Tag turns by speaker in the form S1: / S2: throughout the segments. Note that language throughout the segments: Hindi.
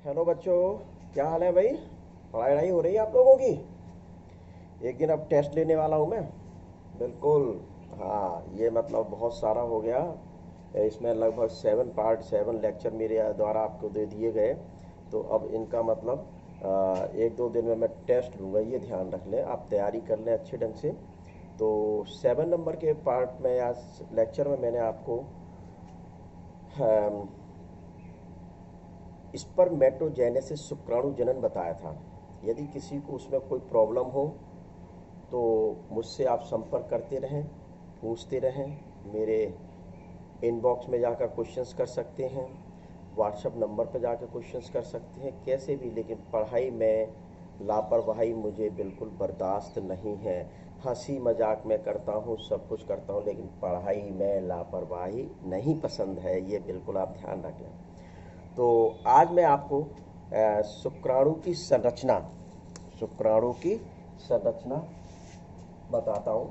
S1: हेलो बच्चों। क्या हाल है भाई? पढ़ाई वढ़ाई हो रही है आप लोगों की? एक दिन अब टेस्ट लेने वाला हूँ मैं। बिल्कुल। हाँ, ये मतलब बहुत सारा हो गया। इसमें लगभग 7 लेक्चर मेरे द्वारा आपको दे दिए गए। तो अब इनका मतलब 1-2 दिन में मैं टेस्ट लूँगा, ये ध्यान रख लें, आप तैयारी कर लें अच्छे ढंग से। तो 7 नंबर के पार्ट में या लेक्चर में मैंने आपको स्पर्मेटोजेनेसिस शुक्राणु जनन बताया था। यदि किसी को उसमें कोई प्रॉब्लम हो तो मुझसे आप संपर्क करते रहें, पूछते रहें। मेरे इनबॉक्स में जाकर क्वेश्चंस कर सकते हैं, व्हाट्सएप नंबर पर जाकर क्वेश्चंस कर सकते हैं, कैसे भी। लेकिन पढ़ाई में लापरवाही मुझे बिल्कुल बर्दाश्त नहीं है। हंसी मजाक मैं करता हूँ, सब कुछ करता हूँ, लेकिन पढ़ाई में लापरवाही नहीं पसंद है, ये बिल्कुल आप ध्यान रखें। तो आज मैं आपको शुक्राणु की संरचना बताता हूँ।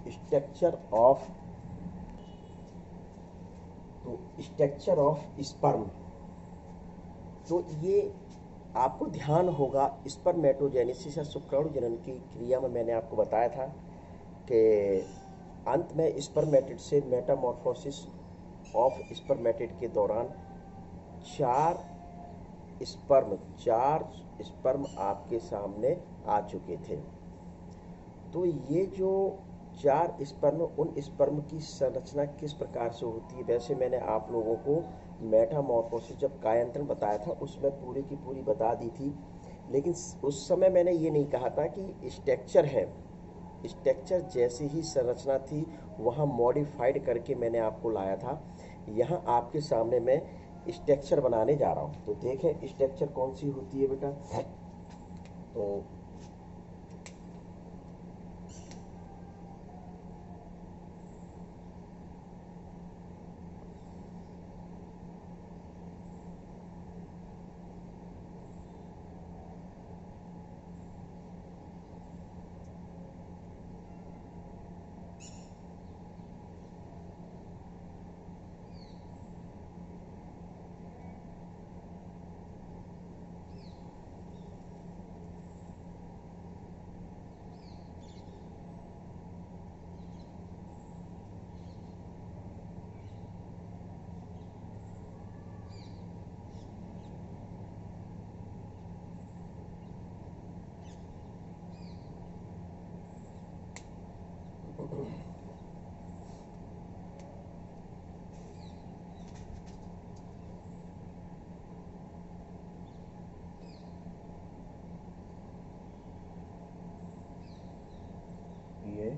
S1: Structure of structure of sperm. तो ये आपको ध्यान होगा, स्पर्मेटोजेनेसिस या शुक्राणु जनन की क्रिया में मैंने आपको बताया था कि अंत में स्पर्मेटिड से मेटामॉर्फोसिस ऑफ स्पर्मेटिड के दौरान चार चार स्पर्म आपके सामने आ चुके थे। तो ये जो चार स्पर्म, उन स्पर्म की संरचना किस प्रकार से होती है, वैसे मैंने आप लोगों को मेटामॉर्फोसिस जब कायांतरण बताया था उसमें पूरी की पूरी बता दी थी। लेकिन उस समय मैंने ये नहीं कहा था कि स्ट्रक्चर है। स्ट्रक्चर जैसी ही संरचना थी वहाँ मॉडिफाइड करके मैंने आपको लाया था। यहाँ आपके सामने मैं स्ट्रक्चर बनाने जा रहा हूँ। तो देखें स्ट्रक्चर कौन सी होती है बेटा। तो ये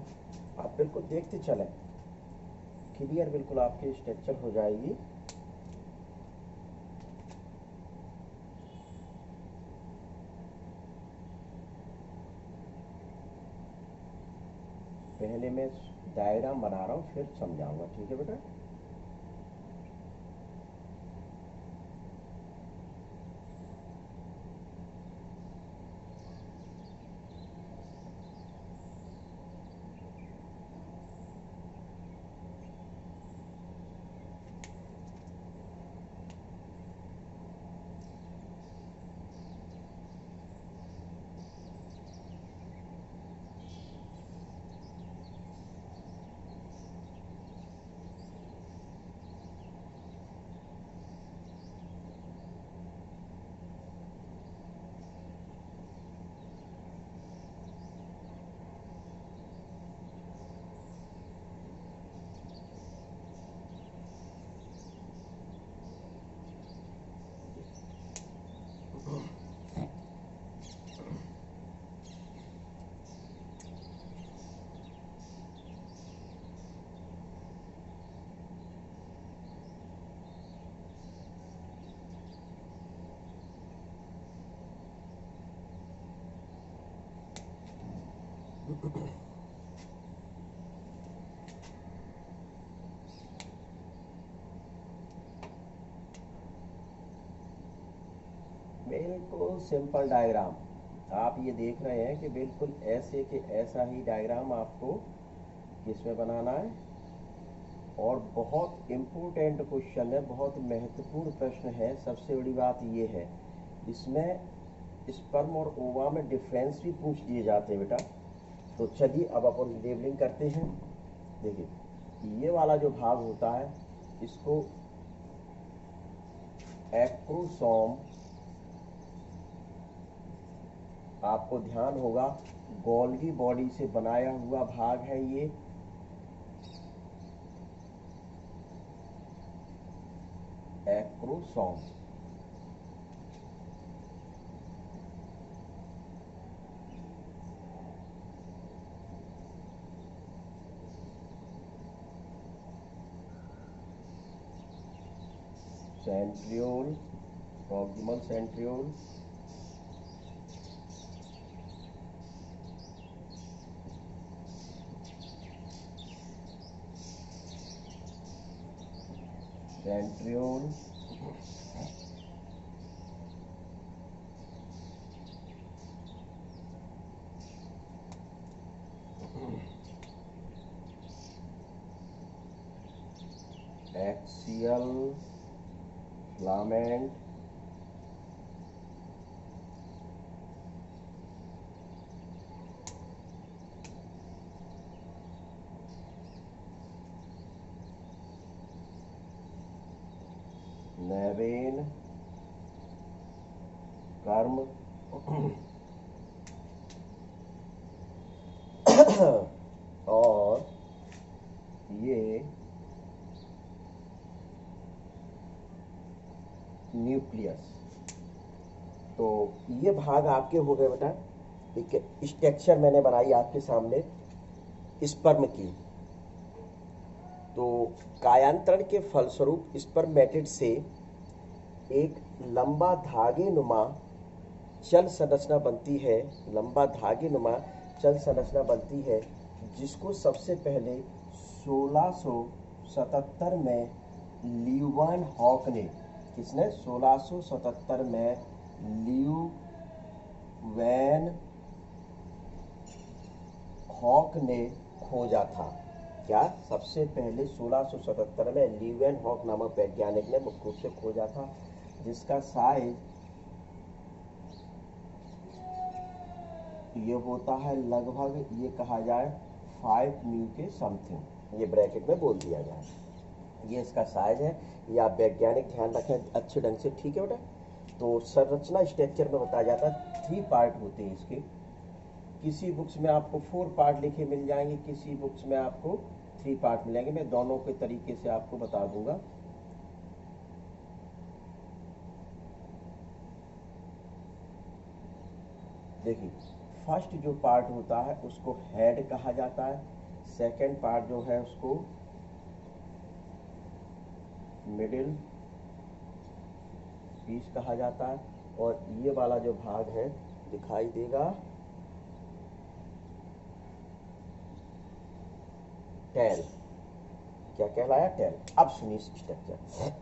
S1: आप बिल्कुल देखते चलें, क्लियर बिल्कुल आपकी स्ट्रक्चर हो जाएगी। पहले मैं डायग्राम बना रहा हूँ फिर समझाऊंगा, ठीक है बेटा। बिल्कुल सिंपल डायग्राम आप ये देख रहे हैं कि बिल्कुल ऐसे के ऐसा ही डायग्राम आपको किसमें बनाना है। और बहुत इम्पोर्टेंट क्वेश्चन है, बहुत महत्वपूर्ण प्रश्न है। सबसे बड़ी बात ये है, इसमें स्पर्म और ओवा में डिफरेंस भी पूछ दिए जाते हैं बेटा। तो चलिए अब अपन लेबलिंग करते हैं। देखिए ये वाला जो भाग होता है इसको एक्रोसोम, आपको ध्यान होगा गोल्गी बॉडी से बनाया हुआ भाग है ये। Acrosome centriole, proximal centriole, centriole, axial filament, नेवेन, कर्म और ये न्यूक्लियस। तो ये भाग आपके हो गए बेटा। एक स्ट्रक्चर मैंने बनाई आपके सामने स्पर्म की। तो कायांतरण के फलस्वरूप स्पर्मेटिड से एक लंबा धागे नुमा चल संरचना बनती है, लंबा धागे नुमा चल संरचना बनती है, जिसको सबसे पहले 1677 में ल्यूवन हॉक ने, किसने, 1677 में ल्यूवन हॉक ने खोजा था। क्या, सबसे पहले 1677 में ल्यूवन हॉक नामक वैज्ञानिक ने मुख्य रूप से खोजा था, जिसका साइज ये होता है लगभग, ये कहा जाए 5 म्यू के समथिंग, ये ब्रैकेट में बोल दिया जाए, ये इसका साइज है। ये आप वैज्ञानिक ध्यान रखें अच्छे ढंग से, ठीक है बेटा। तो संरचना स्ट्रक्चर में बताया जाता है 3 पार्ट होते हैं इसके। किसी बुक्स में आपको 4 पार्ट लिखे मिल जाएंगे, किसी बुक्स में आपको 3 पार्ट मिलेंगे। मैं दोनों के तरीके से आपको बता दूंगा। देखिए फर्स्ट जो पार्ट होता है उसको हेड कहा जाता है, सेकंड पार्ट जो है उसको मिडिल पीस कहा जाता है, और ये वाला जो भाग है दिखाई देगा टेल। क्या कहलाया, टेल। अब सुनिए स्ट्रक्चर।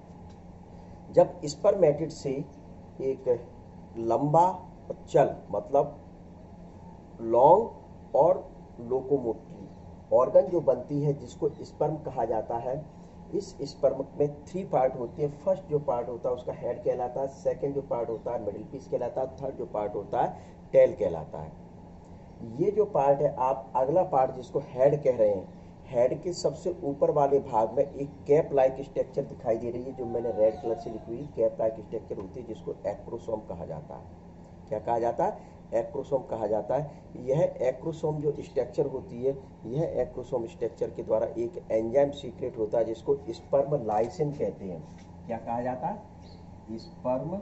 S1: जब स्पर्मेटिड से एक लंबा चल मतलब लॉन्ग और लोकोमोटरी ऑर्गन जो बनती है, जिसको स्पर्म कहा जाता है, इस स्पर्म में 3 पार्ट होती है। फर्स्ट जो पार्ट होता है उसका हेड कहलाता है, सेकंड जो पार्ट होता है मिडिल पीस कहलाता है, थर्ड जो पार्ट होता है टेल कहलाता है। ये जो पार्ट है, आप अगला पार्ट जिसको हेड कह रहे हैं, हेड के सबसे ऊपर वाले भाग में एक कैप लाइक स्ट्रक्चर दिखाई दे रही है, जो मैंने रेड कलर से लिखी हुई कैप लाइक स्ट्रक्चर होती है, जिसको एक्रोसोम कहा जाता है। क्या कहा जाता है, एक्रोसोम कहा जाता है। यह एक्रोसोम जो स्ट्रक्चर होती है, यह एक्रोसोम स्ट्रक्चर के द्वारा एक एंजाइम सीक्रेट होता है, जिसको स्पर्म लाइसिन कहते हैं। क्या कहा जाता है, स्पर्म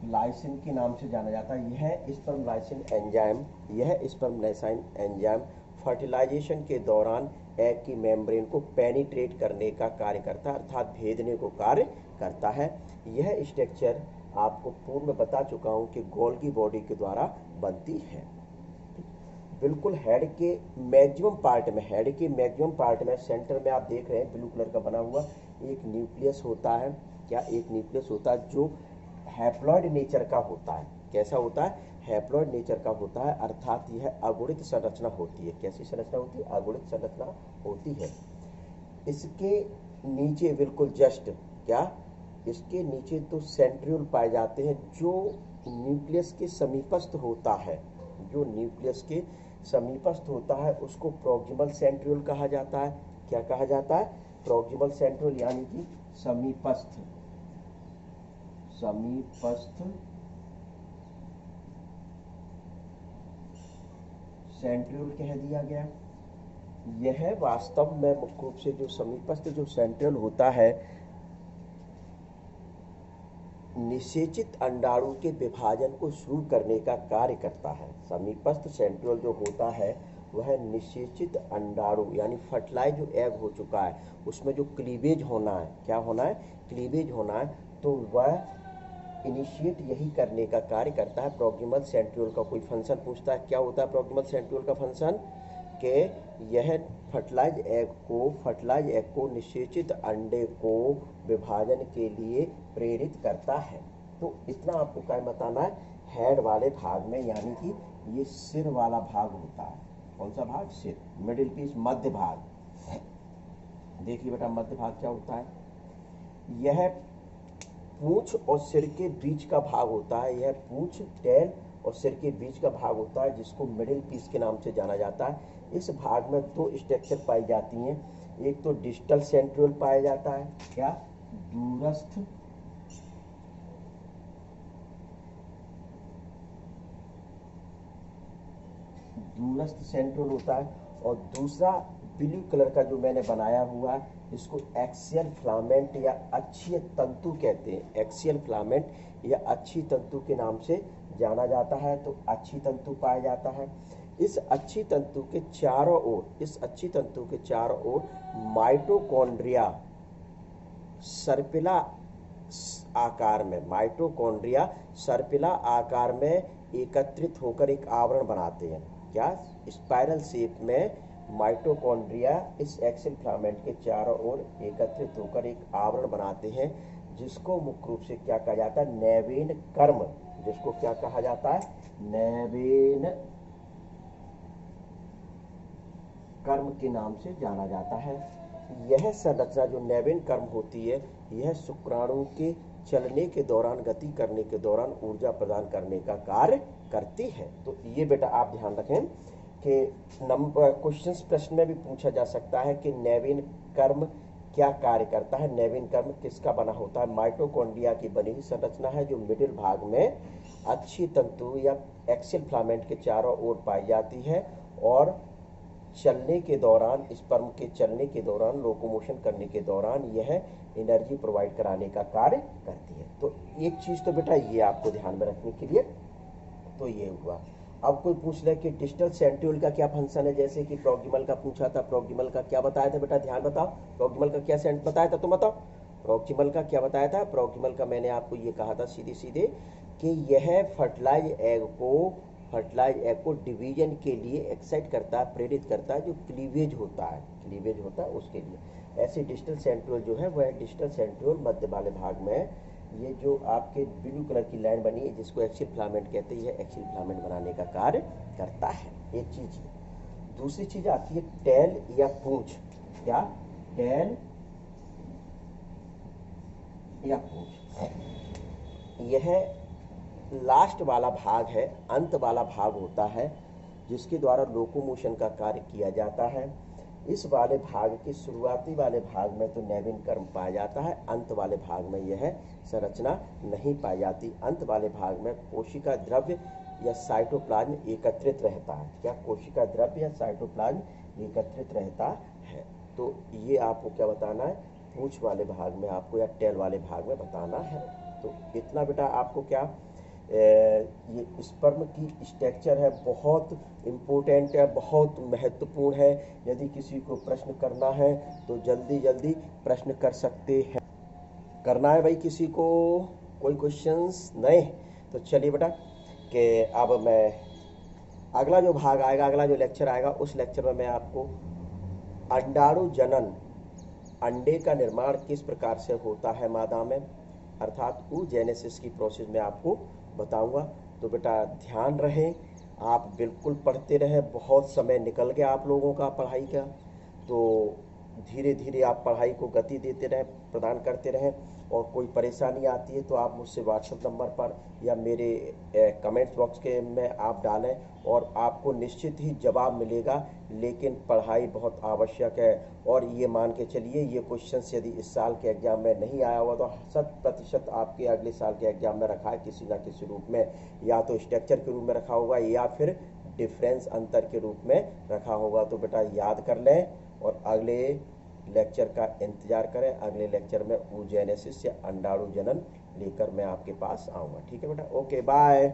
S1: लाइसिन के नाम से जाना जाता है। यह स्पर्म लाइसिन एंजाइम, यह स्पर्म लाइसिन एंजाइम फर्टिलाइजेशन के दौरान एग की मेम्ब्रेन को पेनिट्रेट करने का कार्य करता है, अर्थात भेदने को कार्य करता है। यह स्ट्रक्चर आपको पूर्व में बता चुका हूं कि गोल्गी बॉडी के द्वारा बनती है। बिल्कुल हेड के मैक्सिमम पार्ट में सेंटर में आप देख रहे हैं ब्लू कलर का बना हुआ एक न्यूक्लियस होता है। क्या एक न्यूक्लियस होता है जो हैप्लॉइड नेचर का होता है। कैसा होता है? हैप्लॉइड नेचर का होता है, अर्थात यह अगुणित संरचना होती है। कैसी संरचना होती है? अगुणित संरचना होती है। इसके नीचे बिल्कुल जस्ट क्या, इसके नीचे तो सेंट्रियोल पाए जाते हैं जो न्यूक्लियस के समीपस्थ होता है। जो न्यूक्लियस के समीपस्थ होता है उसको प्रॉक्सिमल सेंट्रियोल कहा जाता है। क्या कहा जाता है? प्रॉक्सिमल सेंट्रियोल, यानी कि समीपस्थ सेंट्रियोल कह दिया गया। यह वास्तव में मुख्य रूप से जो समीपस्थ जो सेंट्रियोल होता है निषेचित अंडाणु के विभाजन को शुरू करने का कार्य करता है। समीपस्थ सेंट्रियोल जो होता है वह निषेचित अंडाणु यानी फर्टिलाइज जो एग हो चुका है उसमें जो क्लीवेज होना है, क्या होना है? क्लीवेज होना है, तो वह इनिशिएट यही करने का कार्य करता है। प्रॉक्सिमल सेंट्रियोल का कोई फंक्शन पूछता है, क्या होता है प्रॉक्सिमल सेंट्रियोल का फंक्शन? कि यह फर्टिलाइज एग को निषेचित अंडे को विभाजन के लिए प्रेरित करता है। तो इतना आपको क्या बताना है? हेड वाले भाग में, यानी कि ये सिर वाला भाग होता है। कौन सा भाग? सिर। मिडिल पीस, मध्य भाग। देखिए बेटा मध्य भाग क्या होता है? यह पूंछ और सिर के बीच का भाग होता है। यह पूंछ, टेल और सिर के बीच का भाग होता है जिसको मिडिल पीस के नाम से जाना जाता है। इस भाग में दो स्ट्रक्चर पाई जाती हैं। एक तो डिस्टल सेंट्रियोल पाया जाता है। क्या? दूरस्थ सेंट्रियोल होता है, और दूसरा ब्लू कलर का जो मैंने बनाया हुआ है इसको एक्सियल फिलामेंट या अक्षीय तंतु कहते हैं। एक्सियल फिलामेंट या अक्षीय तंतु के नाम से जाना जाता है। तो अक्षीय तंतु पाया जाता है। इस अक्षीय तंतु के चारों ओर माइटोकॉन्ड्रिया सर्पिला आकार में एकत्रित होकर एक आवरण बनाते हैं। क्या? स्पाइरल शेप में माइटोकॉन्ड्रिया इस एक्सियल फिलामेंट के चारों ओर एकत्रित होकर एक आवरण बनाते हैं जिसको मुख्य रूप से क्या कहा जाता है? नेवेन कर्म। जिसको क्या कहा जाता है? नेवेन कर्म के नाम से जाना जाता है। यह संरचना जो नेवेन कर्म होती है यह शुक्राणु के चलने के दौरान, गति करने के दौरान ऊर्जा प्रदान करने का कार्य करती है। तो ये बेटा आप ध्यान रखें कि क्वेश्चंस प्रश्न में भी पूछा जा सकता है कि नेवेन कर्म क्या कार्य करता है। नेवेन कर्म किसका बना होता है? माइटोकॉन्ड्रिया की बनी हुई संरचना है जो मिडिल भाग में अक्षीय तंतु या एक्सियल फिलामेंट के चारों ओर पाई जाती है और चलने के दौरान, स्पर्म के चलने के दौरान, लोकोमोशन करने के दौरान यह एनर्जी प्रोवाइड कराने का कार्य करती है। तो एक चीज तो बेटा ये आपको ध्यान में रखने के लिए तो ये हुआ। अब कोई पूछ ले कि डिस्टल सेंट्रियोल का क्या फंक्शन है, जैसे कि प्रॉक्सिमल का पूछा था। प्रॉक्सिमल का क्या बताया था बेटा? ध्यान बताओ। प्रॉक्सिमल का क्या सेंट बताया था? तुम बताओ। प्रॉक्सिमल का क्या बताया था? प्रॉक्सिमल का मैंने आपको ये कहा था सीधे सीधे कि यह फर्टिलाइज एग को डिवीजन के लिए एक्साइट करता है, प्रेरित करता है, जो क्लीवेज होता है उसके लिए। ऐसे डिस्टल सेंट्रियोल जो है वह डिस्टल सेंट्रियोल मध्य वाले भाग में, ये जो आपके ब्लू कलर की लाइन बनी है जिसको एक्सियल फिलामेंट कहते हैं, एक्सियल फिलामेंट बनाने का कार्य करता है। एक चीज है। दूसरी चीज आती है टेल या पूंछ। क्या? टेल या पूंछ। यह लास्ट वाला भाग है, अंत वाला भाग होता है जिसके द्वारा लोकोमोशन का कार्य किया जाता है। इस वाले भाग के शुरुआती वाले भाग में तो नेवेन कर्म पाया जाता है, अंत वाले भाग में यह संरचना नहीं पाई जाती। अंत वाले भाग में कोशिका द्रव्य या साइटोप्लाज्म एकत्रित रहता है। क्या? कोशिका द्रव्य या साइटोप्लाज्म एकत्रित रहता है। तो ये आपको क्या बताना है? पूंछ वाले भाग में आपको या टेल वाले भाग में बताना है। तो इतना बेटा आपको क्या, ये स्पर्म की स्ट्रक्चर है, बहुत इम्पोर्टेंट है, बहुत महत्वपूर्ण है। यदि किसी को प्रश्न करना है तो जल्दी जल्दी प्रश्न कर सकते हैं। करना है भाई किसी को? कोई क्वेश्चंस नए? तो चलिए बेटा कि अब मैं अगला जो भाग आएगा, अगला जो लेक्चर आएगा, उस लेक्चर में मैं आपको अंडाणु जनन, अंडे का निर्माण किस प्रकार से होता है मादा में, अर्थात oogenesis की प्रोसेस में आपको बताऊंगा। तो बेटा ध्यान रहे, आप बिल्कुल पढ़ते रहें। बहुत समय निकल गया आप लोगों का पढ़ाई का, तो धीरे धीरे आप पढ़ाई को गति देते रहें, प्रदान करते रहें। और कोई परेशानी आती है तो आप मुझसे व्हाट्सएप नंबर पर या मेरे कमेंट्स बॉक्स के में आप डालें और आपको निश्चित ही जवाब मिलेगा। लेकिन पढ़ाई बहुत आवश्यक है। और ये मान के चलिए, ये क्वेश्चंस यदि इस साल के एग्जाम में नहीं आया होगा तो 100% आपके अगले साल के एग्जाम में रखा है किसी ना किसी रूप में, या तो स्ट्रक्चर के रूप में रखा होगा या फिर डिफरेंस अंतर के रूप में रखा होगा। तो बेटा याद कर लें और अगले लेक्चर का इंतजार करें। अगले लेक्चर में oogenesis या अंडाणु जनन लेकर मैं आपके पास आऊँगा। ठीक है बेटा, ओके बाय।